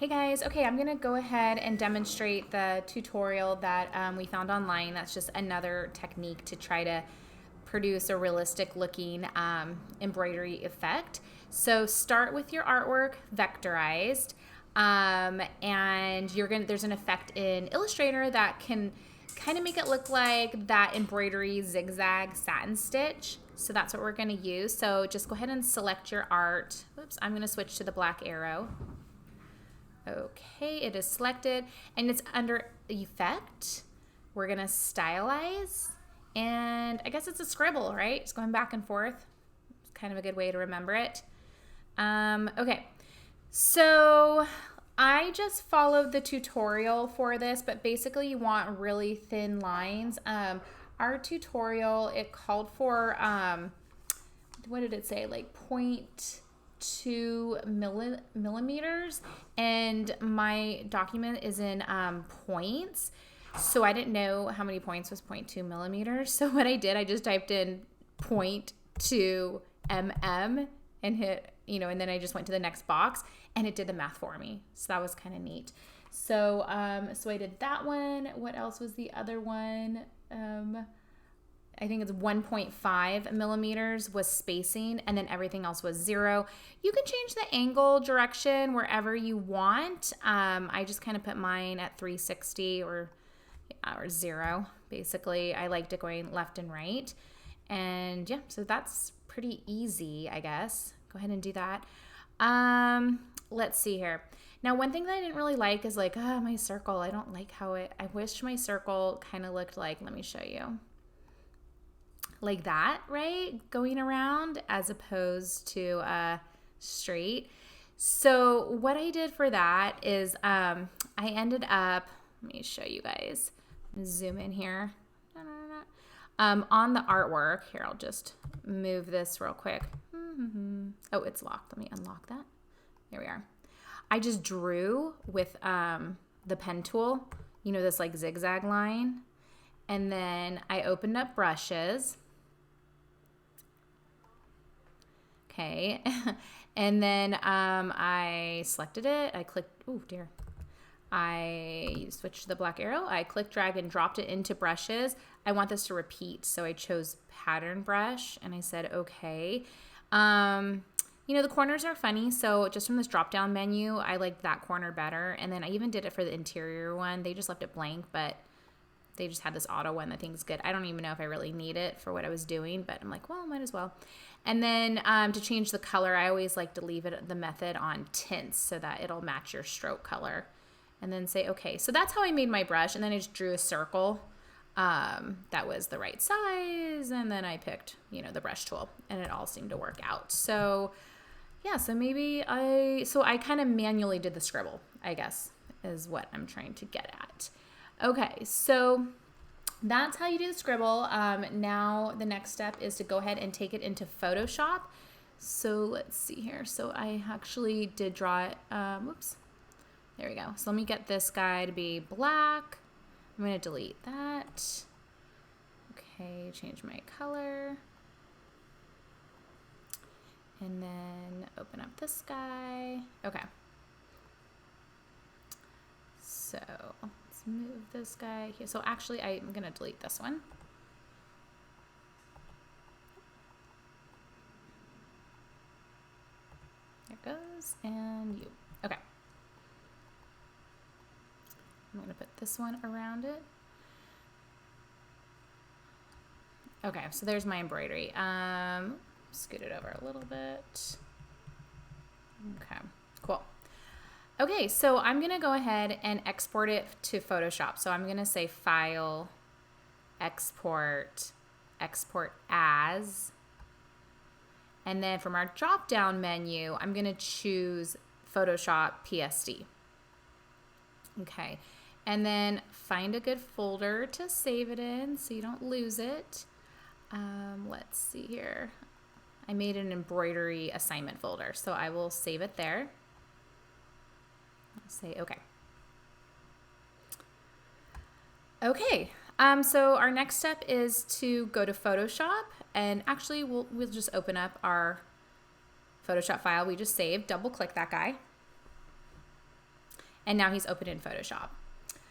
Hey guys, okay, I'm gonna go ahead and demonstrate the tutorial that we found online. That's just another technique to try to produce a realistic looking embroidery effect. So start with your artwork vectorized, and there's an effect in Illustrator that can kind of make it look like that embroidery zigzag satin stitch. So that's what we're gonna use. So just go ahead and select your art. Oops, I'm gonna switch to the black arrow. Okay, it is selected and it's under effect. We're gonna stylize, and I guess it's a scribble, right? It's going back and forth. It's kind of a good way to remember it. Okay, so I just followed the tutorial for this, but basically you want really thin lines. Our tutorial, it called for, what did it say? Like 0.2 millimeters, and my document is in points, so I didn't know how many points was 0.2 millimeters. So what I did, I just typed in 0.2 mm and hit, and then I just went to the next box and it did the math for me. So that was kind of neat. So so I did that one. What else was the other one? I think it's 1.5 millimeters was spacing, and then everything else was 0. You can change the angle direction wherever you want. I just kind of put mine at 360 or 0. Basically, I liked it going left and right. And yeah, so that's pretty easy, I guess. Go ahead and do that. Let's see here. Now, one thing that I didn't really like is like, my circle. I don't like how I wish my circle kind of looked like, let me show you. Like that, right? Going around as opposed to straight. So what I did for that is I ended up, let me show you guys. Zoom in here. On the artwork, here, I'll just move this real quick. Oh, it's locked. Let me unlock that. There we are. I just drew with the pen tool, this like zigzag line. And then I opened up brushes. Okay, and then I selected it. I clicked, oh dear. I switched to the black arrow. I clicked, drag, and dropped it into brushes. I want this to repeat, so I chose pattern brush, and I said, okay. The corners are funny, so just from this drop-down menu, I liked that corner better, and then I even did it for the interior one. They just left it blank, but they just had this auto one that I think is good. I don't even know if I really need it for what I was doing, but I'm like, well, might as well. And then to change the color, I always like to leave it the method on tints so that it'll match your stroke color. And then say, okay. So that's how I made my brush. And then I just drew a circle that was the right size. And then I picked, the brush tool. And it all seemed to work out. So, yeah. So maybe I kind of manually did the scribble, I guess, is what I'm trying to get at. Okay, so that's how you do the scribble. Now the next step is to go ahead and take it into Photoshop. So let's see here. So I actually did draw it. Whoops. There we go. So let me get this guy to be black. I'm going to delete that. Okay, change my color. And then open up this guy. Okay. So let's move this guy here. So actually, I'm going to delete this one. There it goes. And you. Okay. I'm going to put this one around it. Okay, so there's my embroidery. Scoot it over a little bit. Okay, cool. Okay, so I'm going to go ahead and export it to Photoshop. So I'm going to say File, Export, Export As. And then from our drop-down menu, I'm going to choose Photoshop PSD. Okay, and then find a good folder to save it in so you don't lose it. Let's see here. I made an embroidery assignment folder, so I will save it there. Say okay. Okay, so our next step is to go to Photoshop, and actually we'll just open up our Photoshop file we just saved, double click that guy. and now he's open in Photoshop.